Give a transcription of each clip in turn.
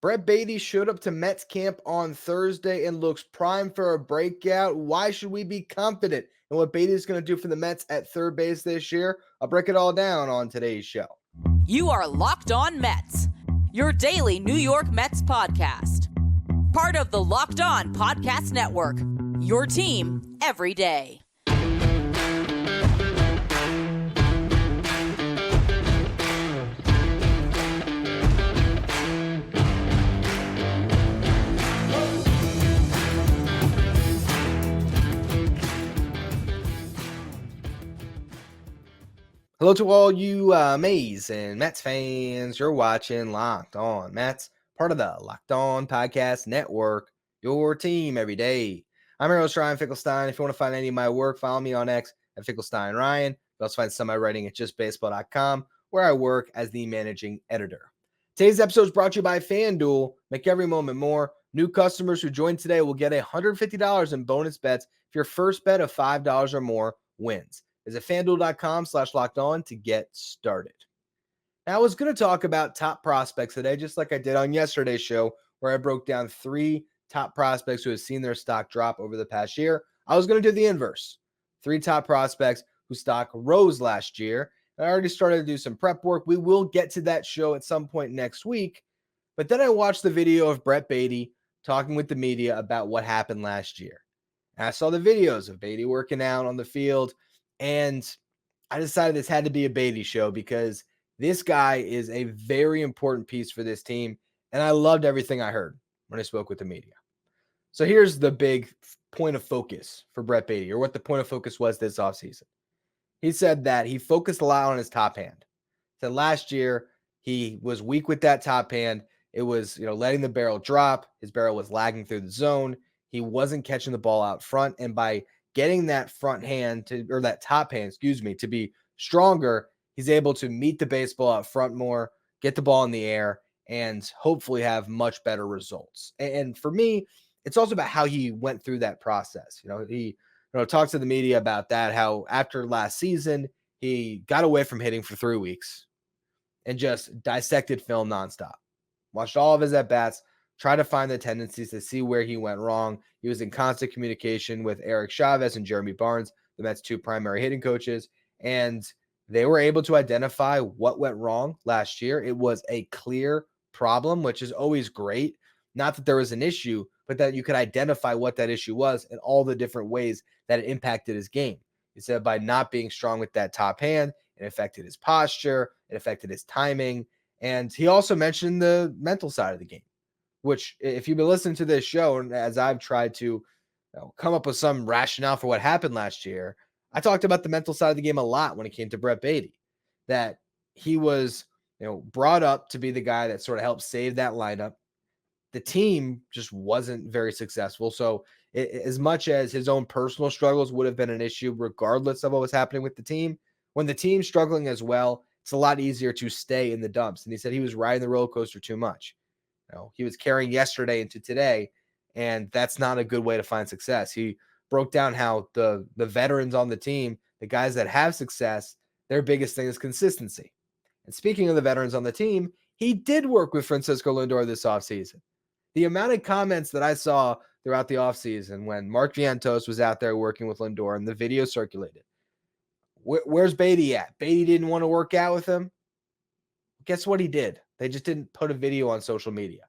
Brett Baty showed up to Mets camp on Thursday and looks primed for a breakout. Why should we be confident in what Baty is going to do for the Mets at third base this year? I'll break it all down on today's show. You are Locked On Mets, your daily New York Mets podcast. Part of the Locked On Podcast Network, your team every day. Hello to all you Mays and Mets fans. You're watching Locked On Mets, part of the Locked On Podcast Network, your team every day. I'm your host, Ryan Finkelstein. If you want to find any of my work, follow me on X at Finkelstein Ryan. You also find some of my writing at justbaseball.com, where I work as the managing editor. Today's episode is brought to you by FanDuel. Make every moment more. New customers who join today will get $150 in bonus bets if your first bet of $5 or more wins. Visit FanDuel.com/lockedon to get started. Now, I was going to talk about top prospects today, just like I did on yesterday's show, where I broke down 3 top prospects who have seen their stock drop over the past year. I was going to do the inverse. 3 top prospects whose stock rose last year. I already started to do some prep work. We will get to that show at some point next week. But then I watched the video of Brett Baty talking with the media about what happened last year. And I saw the videos of Baty working out on the field. And I decided this had to be a Baty show because this guy is a very important piece for this team. And I loved everything I heard when I spoke with the media. So here's the big point of focus for Brett Baty, or what the point of focus was this offseason. He said that he focused a lot on his top hand. Said last year he was weak with that top hand. It was, letting the barrel drop. His barrel was lagging through the zone. He wasn't catching the ball out front. And by getting that front hand that top hand, to be stronger, he's able to meet the baseball out front more, get the ball in the air, and hopefully have much better results. And for me, it's also about how he went through that process. He talked to the media about that, how after last season, he got away from hitting for 3 weeks and just dissected film nonstop. Watched all of his at-bats, try to find the tendencies to see where he went wrong. He was in constant communication with Eric Chavez and Jeremy Barnes, the Mets' 2 primary hitting coaches, and they were able to identify what went wrong last year. It was a clear problem, which is always great. Not that there was an issue, but that you could identify what that issue was and all the different ways that it impacted his game. He said by not being strong with that top hand, it affected his posture, it affected his timing, and he also mentioned the mental side of the game, which, if you've been listening to this show, and as I've tried to come up with some rationale for what happened last year, I talked about the mental side of the game a lot when it came to Brett Baty, that he was, brought up to be the guy that sort of helped save that lineup. The team just wasn't very successful. So as much as his own personal struggles would have been an issue, regardless of what was happening with the team, when the team's struggling as well, it's a lot easier to stay in the dumps. And he said he was riding the roller coaster too much. He was carrying yesterday into today, and that's not a good way to find success. He broke down how the veterans on the team, the guys that have success, their biggest thing is consistency. And speaking of the veterans on the team, he did work with Francisco Lindor this offseason. The amount of comments that I saw throughout the offseason when Mark Vientos was out there working with Lindor and the video circulated. Where's Baty at? Baty didn't want to work out with him. Guess what he did? They just didn't put a video on social media.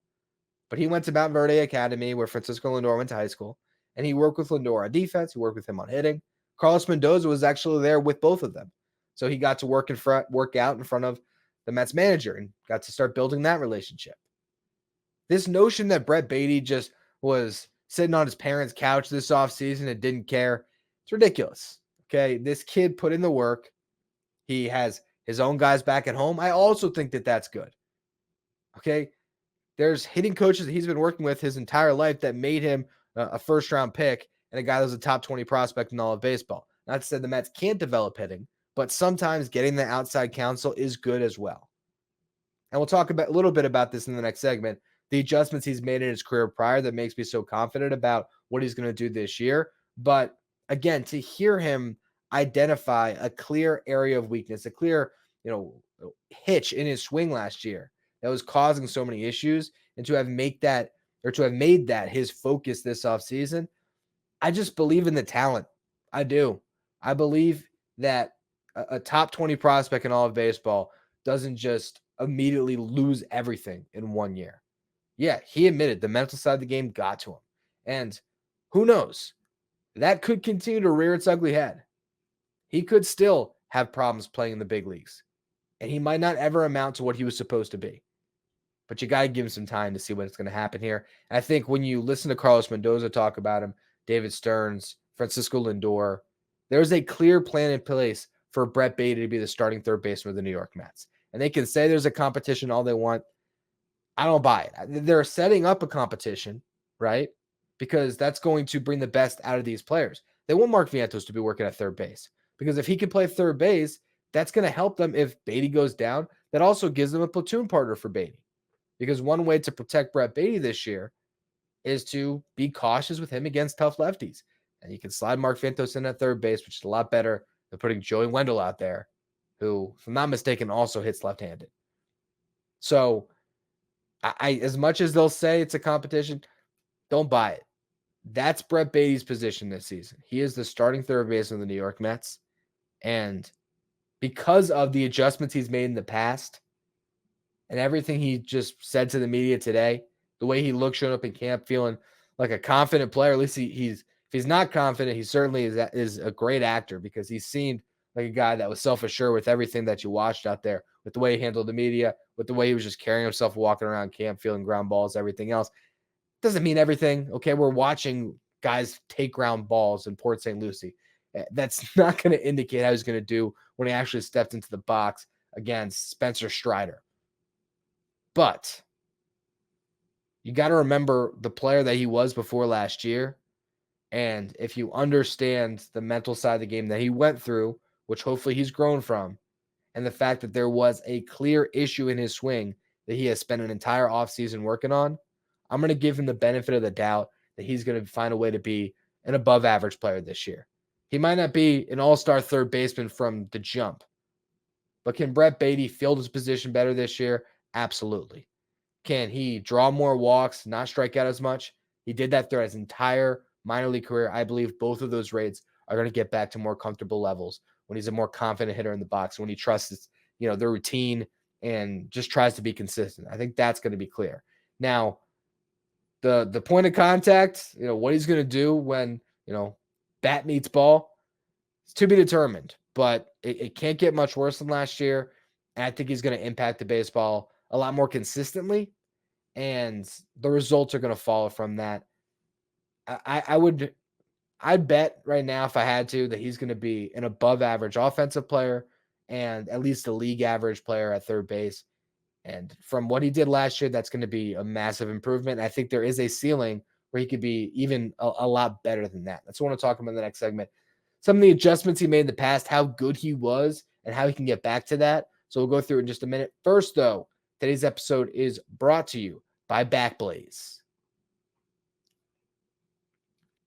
But he went to Mount Verde Academy, where Francisco Lindor went to high school, and he worked with Lindor on defense. He worked with him on hitting. Carlos Mendoza was actually there with both of them. So he got to work out in front of the Mets manager and got to start building that relationship. This notion that Brett Baty just was sitting on his parents' couch this offseason and didn't care, it's ridiculous. Okay, this kid put in the work. He has his own guys back at home. I also think that that's good. Okay, there's hitting coaches that he's been working with his entire life that made him a first-round pick and a guy that was a top 20 prospect in all of baseball. Not to say the Mets can't develop hitting, but sometimes getting the outside counsel is good as well. And we'll talk a little bit about this in the next segment, the adjustments he's made in his career prior that makes me so confident about what he's going to do this year. But again, to hear him identify a clear area of weakness, a clear, hitch in his swing last year that was causing so many issues, and to have made that his focus this offseason, I just believe in the talent. I do. I believe that a top 20 prospect in all of baseball doesn't just immediately lose everything in 1 year. Yeah, he admitted the mental side of the game got to him. And who knows? That could continue to rear its ugly head. He could still have problems playing in the big leagues, and he might not ever amount to what he was supposed to be. But you got to give him some time to see what's going to happen here. And I think when you listen to Carlos Mendoza talk about him, David Stearns, Francisco Lindor, there's a clear plan in place for Brett Baty to be the starting third baseman of the New York Mets. And they can say there's a competition all they want. I don't buy it. They're setting up a competition, right? Because that's going to bring the best out of these players. They want Mark Vientos to be working at third base because if he can play third base, that's going to help them if Baty goes down. That also gives them a platoon partner for Baty. Because one way to protect Brett Baty this year is to be cautious with him against tough lefties. And you can slide Mark Vientos in at third base, which is a lot better than putting Joey Wendell out there, who, if I'm not mistaken, also hits left-handed. So, I as much as they'll say it's a competition, don't buy it. That's Brett Baty's position this season. He is the starting third baseman of the New York Mets. And because of the adjustments he's made in the past, and everything he just said to the media today, the way he looked showing up in camp, feeling like a confident player. At least he's if he's not confident, he certainly is a great actor because he seemed like a guy that was self-assured with everything that you watched out there, with the way he handled the media, with the way he was just carrying himself, walking around camp, feeling ground balls, everything else. Doesn't mean everything. Okay, we're watching guys take ground balls in Port St. Lucie. That's not going to indicate how he's going to do when he actually stepped into the box against Spencer Strider. But you got to remember the player that he was before last year. And if you understand the mental side of the game that he went through, which hopefully he's grown from, and the fact that there was a clear issue in his swing that he has spent an entire offseason working on, I'm going to give him the benefit of the doubt that he's going to find a way to be an above average player this year. He might not be an all-star third baseman from the jump, but can Brett Baty field his position better this year? Absolutely. Can he draw more walks, not strike out as much? He did that throughout his entire minor league career. I believe both of those rates are going to get back to more comfortable levels when he's a more confident hitter in the box, when he trusts, the routine and just tries to be consistent. I think that's going to be clear. Now, the point of contact, what he's going to do when, bat meets ball, it's to be determined, but it can't get much worse than last year. And I think he's going to impact the baseball a lot more consistently, and the results are going to follow from that. I'd bet right now, if I had to, that he's going to be an above average offensive player and at least a league average player at third base. And from what he did last year, that's going to be a massive improvement. I think there is a ceiling where he could be even a lot better than that. That's what I want to talk about in the next segment. Some of the adjustments he made in the past, how good he was, and how he can get back to that. So we'll go through it in just a minute. First, though, today's episode is brought to you by BackBlaze.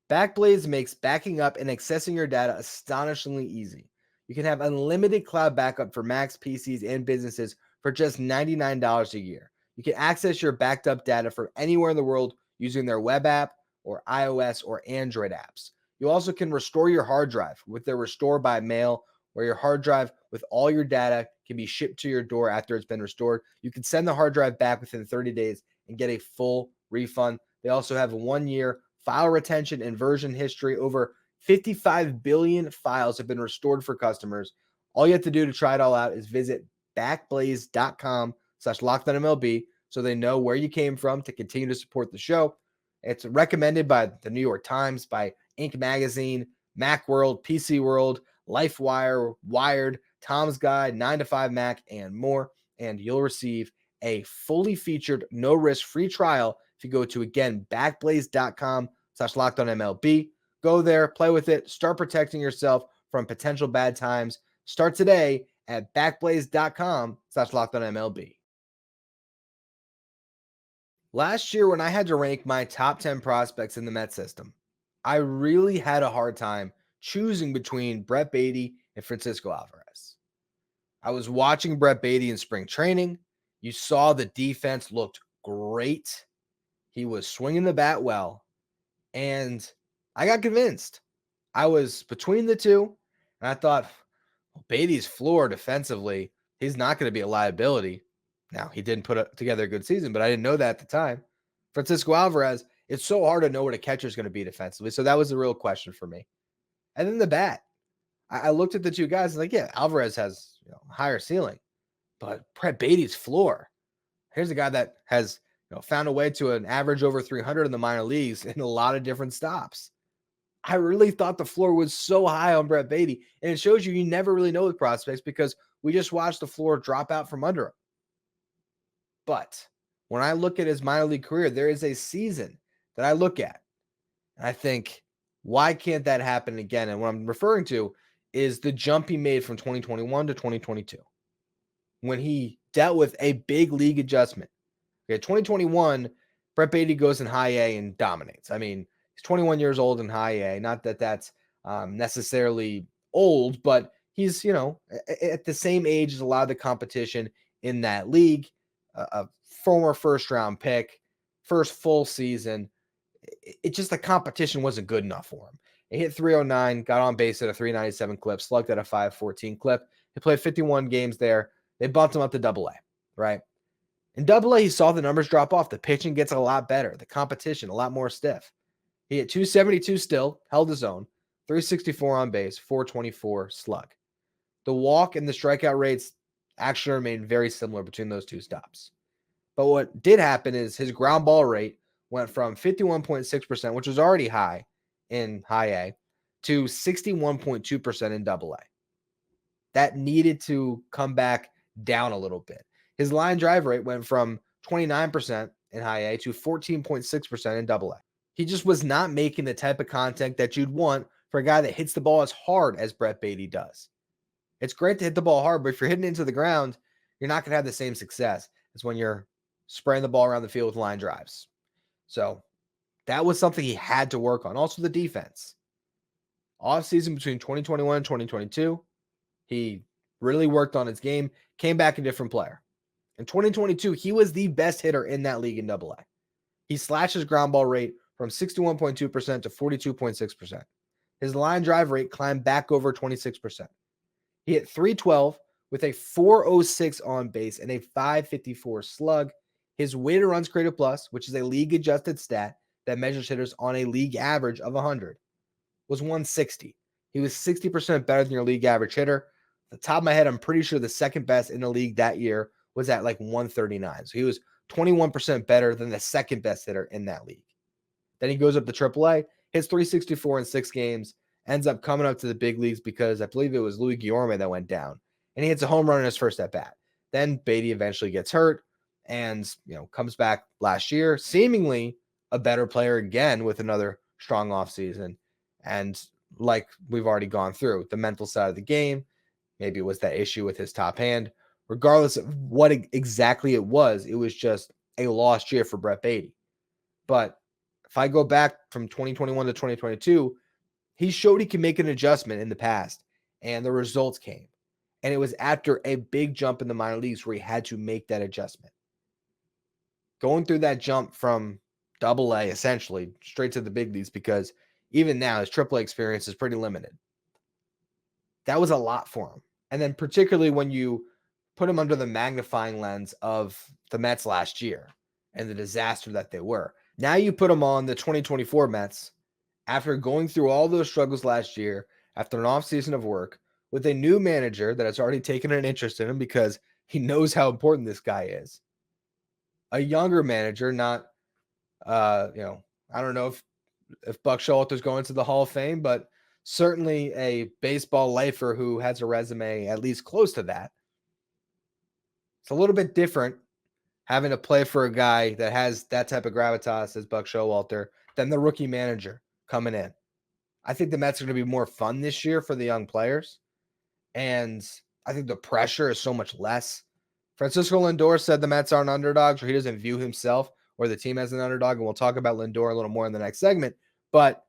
BackBlaze makes backing up and accessing your data astonishingly easy. You can have unlimited cloud backup for Macs, PCs, and businesses for just $99 a year. You can access your backed up data from anywhere in the world using their web app or iOS or Android apps. You also can restore your hard drive with their Restore by Mail, where your hard drive with all your data can be shipped to your door after it's been restored. You can send the hard drive back within 30 days and get a full refund. They also have a 1-year file retention and version history. Over 55 billion files have been restored for customers. All you have to do to try it all out is visit backblaze.com/LockedOnMLB so they know where you came from to continue to support the show. It's recommended by the New York Times, by Inc. Magazine, Macworld, PC World, LifeWire, Wired, Tom's Guide, 9to5Mac, and more. And you'll receive a fully featured, no-risk free trial if you go to, again, backblaze.com/LockedOnMLB. Go there, play with it, start protecting yourself from potential bad times. Start today at backblaze.com/LockedOnMLB. Last year, when I had to rank my top 10 prospects in the Mets system, I really had a hard time choosing between Brett Baty and Francisco Alvarez. I was watching Brett Baty in spring training. You saw the defense looked great. He was swinging the bat well. And I got convinced. I was between the two. And I thought, well, Baty's floor defensively, he's not going to be a liability. Now, he didn't put together a good season, but I didn't know that at the time. Francisco Alvarez, it's so hard to know what a catcher is going to be defensively. So that was the real question for me. And then the bat. I looked at the two guys and like, yeah, Alvarez has a higher ceiling, but Brett Baty's floor. Here's a guy that has found a way to an average over 300 in the minor leagues in a lot of different stops. I really thought the floor was so high on Brett Baty, and it shows you never really know with prospects because we just watched the floor drop out from under him. But when I look at his minor league career, there is a season that I look at, and I think, why can't that happen again? And what I'm referring to is the jump he made from 2021 to 2022 when he dealt with a big league adjustment. Okay, 2021, Brett Baty goes in high A and dominates. I mean, he's 21 years old in high A. Not that that's necessarily old, but he's, at the same age as a lot of the competition in that league. A former first-round pick, first full season. It just, the competition wasn't good enough for him. He hit 309, got on base at a 397 clip, slugged at a 514 clip. He played 51 games there. They bumped him up to Double-A, right? In Double-A, he saw the numbers drop off. The pitching gets a lot better. The competition, a lot more stiff. He hit 272 still, held his own, 364 on base, 424 slug. The walk and the strikeout rates actually remained very similar between those two stops. But what did happen is his ground ball rate went from 51.6%, which was already high in high A, to 61.2% in Double-A. That needed to come back down a little bit. His line drive rate went from 29% in high A to 14.6% in Double-A. He just was not making the type of contact that you'd want for a guy that hits the ball as hard as Brett Baty does. It's great to hit the ball hard, but if you're hitting it into the ground, you're not going to have the same success as when you're spraying the ball around the field with line drives. So that was something he had to work on. Also the defense. Offseason between 2021 and 2022, he really worked on his game, came back a different player. In 2022, he was the best hitter in that league in Double-A. He slashed his ground ball rate from 61.2% to 42.6%. His line drive rate climbed back over 26%. He hit 312 with a 406 on base and a 554 slug. His weighted runs created plus, which is a league adjusted stat that measures hitters on a league average of 100, was 160. He was 60% better than your league average hitter. At the top of my head, I'm pretty sure the second best in the league that year was at like 139. So he was 21% better than the second best hitter in that league. Then he goes up to AAA, hits 364 in 6 games, ends up coming up to the big leagues because I believe it was Louis Guillorme that went down, and he hits a home run in his first at bat. Then Baty eventually gets hurt and comes back last year, seemingly a better player again with another strong offseason. And like we've already gone through, the mental side of the game, maybe it was that issue with his top hand. Regardless of what exactly it was just a lost year for Brett Baty. But if I go back from 2021 to 2022, he showed he can make an adjustment in the past, and the results came. And it was after a big jump in the minor leagues where he had to make that adjustment. Going through that jump from Double-A essentially straight to the big leagues, because even now his AAA experience is pretty limited. That was a lot for him. And then particularly when you put him under the magnifying lens of the Mets last year and the disaster that they were. Now you put him on the 2024 Mets after going through all those struggles last year, after an offseason of work, with a new manager that has already taken an interest in him because he knows how important this guy is. A younger manager, not, I don't know if Buck Showalter's going to the Hall of Fame, but certainly a baseball lifer who has a resume at least close to that. It's a little bit different having to play for a guy that has that type of gravitas as Buck Showalter than the rookie manager coming in. I think the Mets are going to be more fun this year for the young players. And I think the pressure is so much less. Francisco Lindor said the Mets aren't underdogs, or he doesn't view himself or the team as an underdog. And we'll talk about Lindor a little more in the next segment. But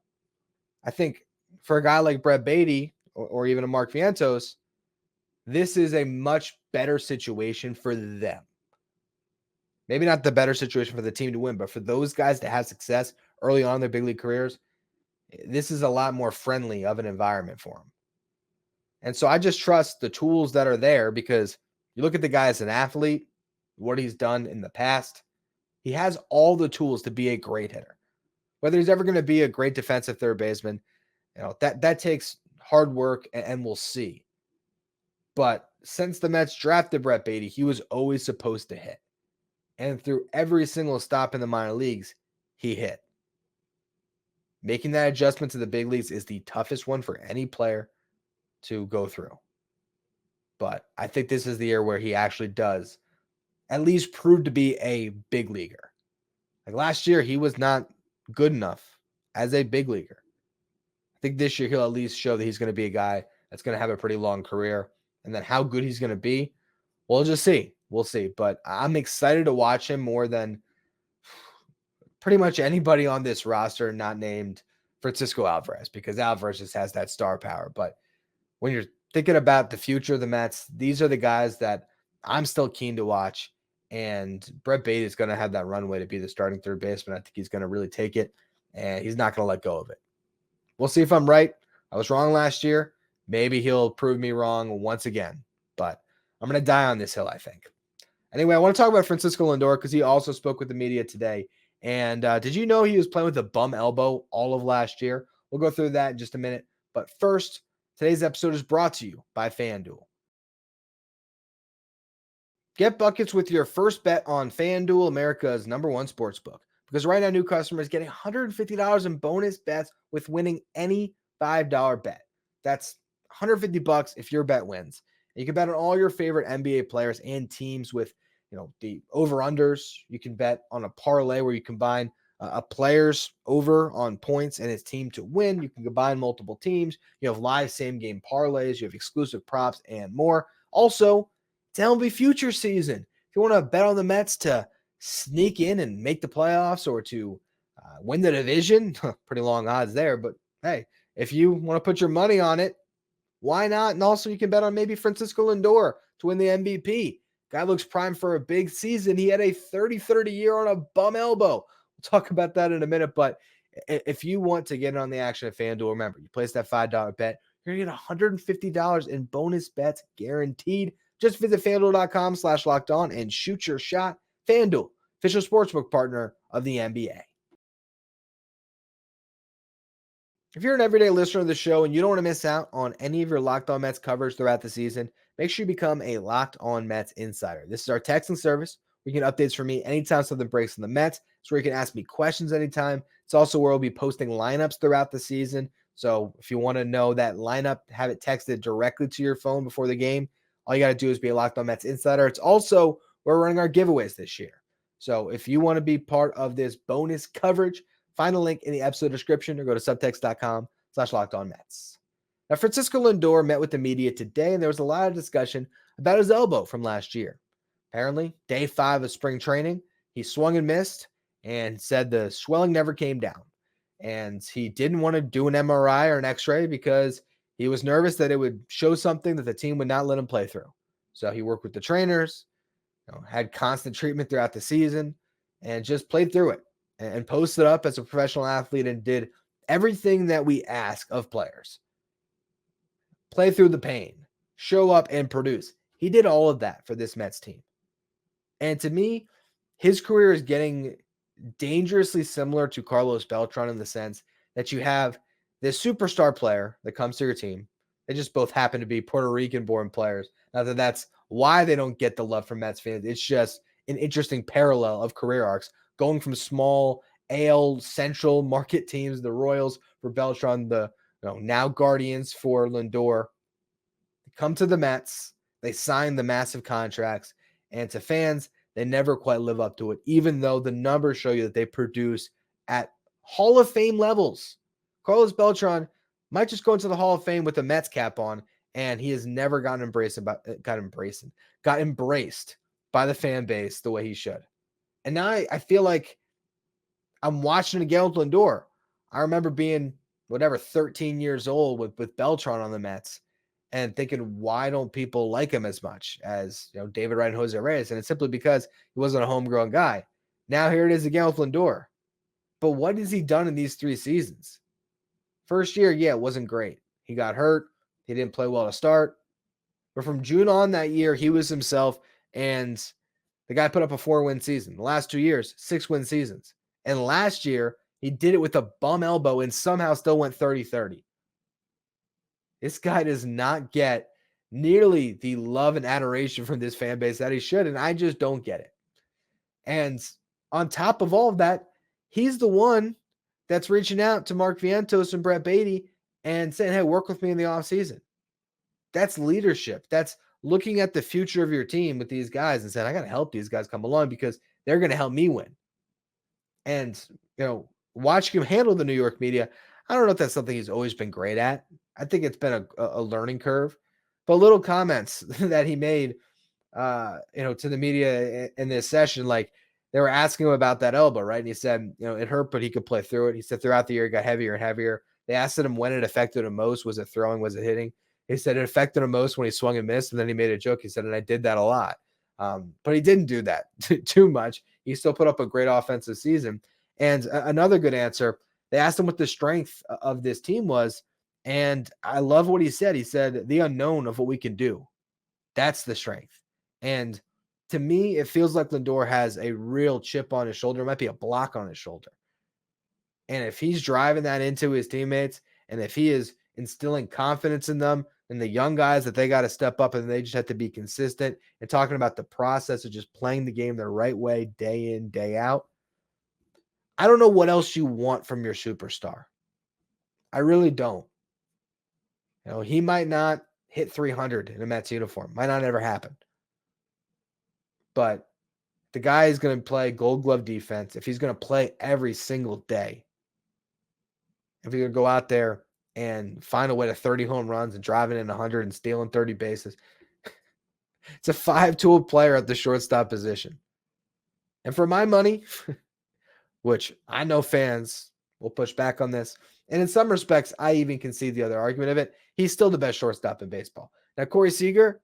I think for a guy like Brett Baty or even a Mark Vientos, this is a much better situation for them. Maybe not the better situation for the team to win, but for those guys to have success early on in their big league careers, this is a lot more friendly of an environment for them. And so I just trust the tools that are there because you look at the guy as an athlete, what he's done in the past, he has all the tools to be a great hitter. Whether he's ever going to be a great defensive third baseman, that takes hard work, and we'll see. But since the Mets drafted Brett Baty, he was always supposed to hit. And through every single stop in the minor leagues, he hit. Making that adjustment to the big leagues is the toughest one for any player to go through. But I think this is the year where he actually does at least prove to be a big leaguer. Like last year, he was not good enough as a big leaguer. I think this year he'll at least show that he's going to be a guy that's going to have a pretty long career. And then how good he's going to be, we'll just see. We'll see. But I'm excited to watch him more than pretty much anybody on this roster not named Francisco Alvarez, because Alvarez just has that star power. But when you're thinking about the future of the Mets, these are the guys that I'm still keen to watch. And Brett Baty is going to have that runway to be the starting third baseman. I think he's going to really take it, and he's not going to let go of it. We'll see if I'm right. I was wrong last year. Maybe he'll prove me wrong once again, but I'm going to die on this hill, I think. Anyway, I want to talk about Francisco Lindor because he also spoke with the media today. And did you know he was playing with a bum elbow all of last year? We'll go through that in just a minute. But first, today's episode is brought to you by FanDuel. Get buckets with your first bet on FanDuel, America's #1 sportsbook. Because right now, new customers get $150 in bonus bets with winning any $5 bet. That's $150 if your bet wins. And you can bet on all your favorite NBA players and teams with, the over-unders. You can bet on a parlay where you combine a player's over on points and his team to win. You can combine multiple teams. You have live same-game parlays. You have exclusive props and more. Also, it's MLB future season. If you want to bet on the Mets to sneak in and make the playoffs or to win the division, pretty long odds there. But hey, if you want to put your money on it, why not? And also you can bet on maybe Francisco Lindor to win the MVP. Guy looks primed for a big season. He had a 30-30 year on a bum elbow. We'll talk about that in a minute. But if you want to get in on the action at FanDuel, remember, you place that $5 bet, you're going to get $150 in bonus bets guaranteed. Just visit FanDuel.com/lockedon and shoot your shot. FanDuel, official sportsbook partner of the NBA. If you're an everyday listener of the show and you don't want to miss out on any of your Locked On Mets coverage throughout the season, make sure you become a Locked On Mets insider. This is our texting service. We get updates from me anytime something breaks in the Mets. It's where you can ask me questions anytime. It's also where we'll be posting lineups throughout the season. So if you want to know that lineup, have it texted directly to your phone before the game, all you got to do is be a Locked On Mets insider. It's also where we're running our giveaways this year. So if you want to be part of this bonus coverage, find a link in the episode description or go to subtext.com/lockedonmets. Now, Francisco Lindor met with the media today, and there was a lot of discussion about his elbow from last year. Apparently, day 5 of spring training, he swung and missed and said the swelling never came down. And he didn't want to do an MRI or an X-ray because he was nervous that it would show something that the team would not let him play through. So he worked with the trainers, had constant treatment throughout the season, and just played through it and posted up as a professional athlete and did everything that we ask of players. Play through the pain, show up and produce. He did all of that for this Mets team. And to me, his career is getting dangerously similar to Carlos Beltran in the sense that you have this superstar player that comes to your team. They just both happen to be Puerto Rican-born players. Not that that's why they don't get the love from Mets fans. It's just an interesting parallel of career arcs, going from small AL Central market teams, the Royals for Beltran, the now Guardians for Lindor, come to the Mets. They sign the massive contracts, and to fans, they never quite live up to it, even though the numbers show you that they produce at Hall of Fame levels. Carlos Beltran might just go into the Hall of Fame with a Mets cap on, and he has never got embraced by the fan base the way he should. And now I feel like I'm watching it again with Lindor. I remember being 13 years old with Beltran on the Mets, and thinking, why don't people like him as much as, David Wright and Jose Reyes? And it's simply because he wasn't a homegrown guy. Now here it is again with Lindor. But what has he done in these 3 seasons? First year, yeah, it wasn't great. He got hurt. He didn't play well to start. But from June on that year, he was himself, and the guy put up a 4-win season. The last 2 years, 6-win seasons. And last year, he did it with a bum elbow and somehow still went 30-30. This guy does not get nearly the love and adoration from this fan base that he should, and I just don't get it. And on top of all of that, he's the one that's reaching out to Mark Vientos and Brett Baty and saying, hey, work with me in the offseason. That's leadership. That's looking at the future of your team with these guys and saying, I got to help these guys come along because they're going to help me win. And, watching him handle the New York media, I don't know if that's something he's always been great at. I think it's been a learning curve. But little comments that he made, to the media in this session, like they were asking him about that elbow, right? And he said, it hurt, but he could play through it. He said throughout the year, it got heavier and heavier. They asked him when it affected him most. Was it throwing? Was it hitting? He said it affected him most when he swung and missed. And then he made a joke. He said, and I did that a lot. But he didn't do that too much. He still put up a great offensive season. And another good answer, they asked him what the strength of this team was. And I love what he said. He said, the unknown of what we can do. That's the strength. And to me, it feels like Lindor has a real chip on his shoulder. It might be a block on his shoulder. And if he's driving that into his teammates, and if he is instilling confidence in them and the young guys that they got to step up and they just have to be consistent, and talking about the process of just playing the game the right way day in, day out, I don't know what else you want from your superstar. I really don't. He might not hit 300 in a Mets uniform. Might not ever happen. But the guy is going to play Gold Glove defense. If he's going to play every single day, if he's going to go out there and find a way to 30 home runs and driving in 100 and stealing 30 bases, it's a 5-tool player at the shortstop position. And for my money, which I know fans will push back on this, and in some respects, I even concede the other argument of it, he's still the best shortstop in baseball. Now, Corey Seager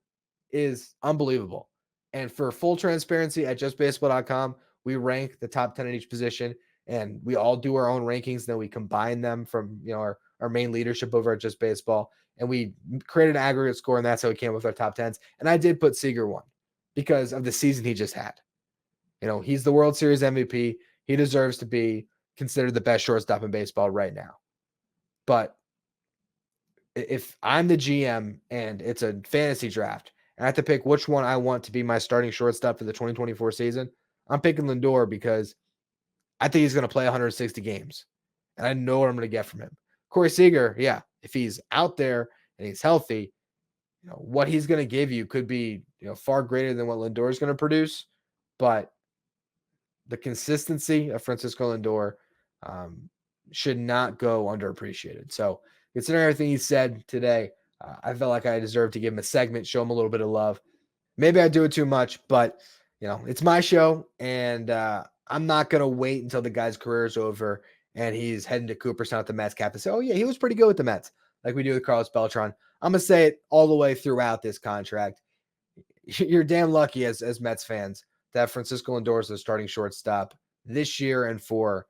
is unbelievable. And for full transparency, at justbaseball.com, we rank the top 10 at each position, and we all do our own rankings. And then we combine them from our main leadership over at Just Baseball, and we created an aggregate score, and that's how we came with our top 10s. And I did put Seager 1 because of the season he just had. He's the World Series MVP. He deserves to be considered the best shortstop in baseball right now. But if I'm the GM and it's a fantasy draft, and I have to pick which one I want to be my starting shortstop for the 2024 season, I'm picking Lindor because I think he's going to play 160 games. And I know what I'm going to get from him. Corey Seager, yeah, if he's out there and he's healthy, what he's going to give you could be far greater than what Lindor is going to produce. But the consistency of Francisco Lindor should not go underappreciated. So considering everything he said today, I felt like I deserved to give him a segment, show him a little bit of love. Maybe I do it too much, but it's my show, and I'm not going to wait until the guy's career is over and he's heading to Cooperstown at the Mets cap and say, oh yeah, he was pretty good with the Mets, like we do with Carlos Beltran. I'm going to say it all the way throughout this contract. You're damn lucky as Mets fans to have Francisco Lindor as the starting shortstop this year and for,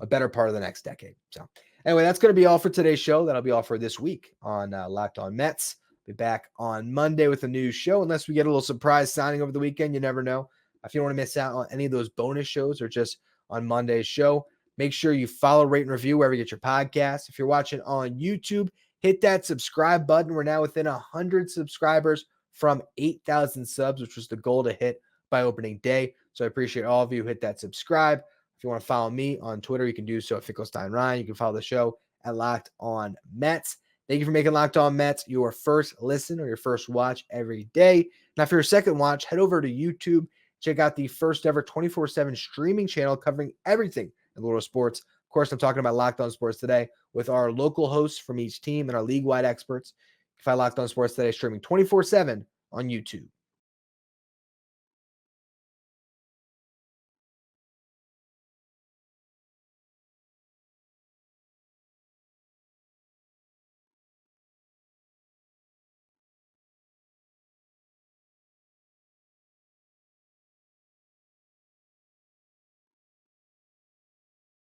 a better part of the next decade. So anyway, that's going to be all for today's show. That'll be all for this week on Locked On Mets. Be back on Monday with a new show, unless we get a little surprise signing over the weekend. You never know. If you don't want to miss out on any of those bonus shows or just on Monday's show, make sure you follow, rate, and review wherever you get your podcasts. If you're watching on YouTube, hit that subscribe button. We're now within 100 subscribers from 8,000 subs, which was the goal to hit by opening day. So I appreciate all of you. Hit that subscribe. If you want to follow me on Twitter, you can do so at Finkelstein Ryan. You can follow the show at Locked On Mets. Thank you for making Locked On Mets your first listen or your first watch every day. Now, for your second watch, head over to YouTube. Check out the first ever 24/7 streaming channel covering everything in the world of sports. Of course, I'm talking about Locked On Sports Today with our local hosts from each team and our league-wide experts. You can find Locked On Sports Today streaming 24/7 on YouTube.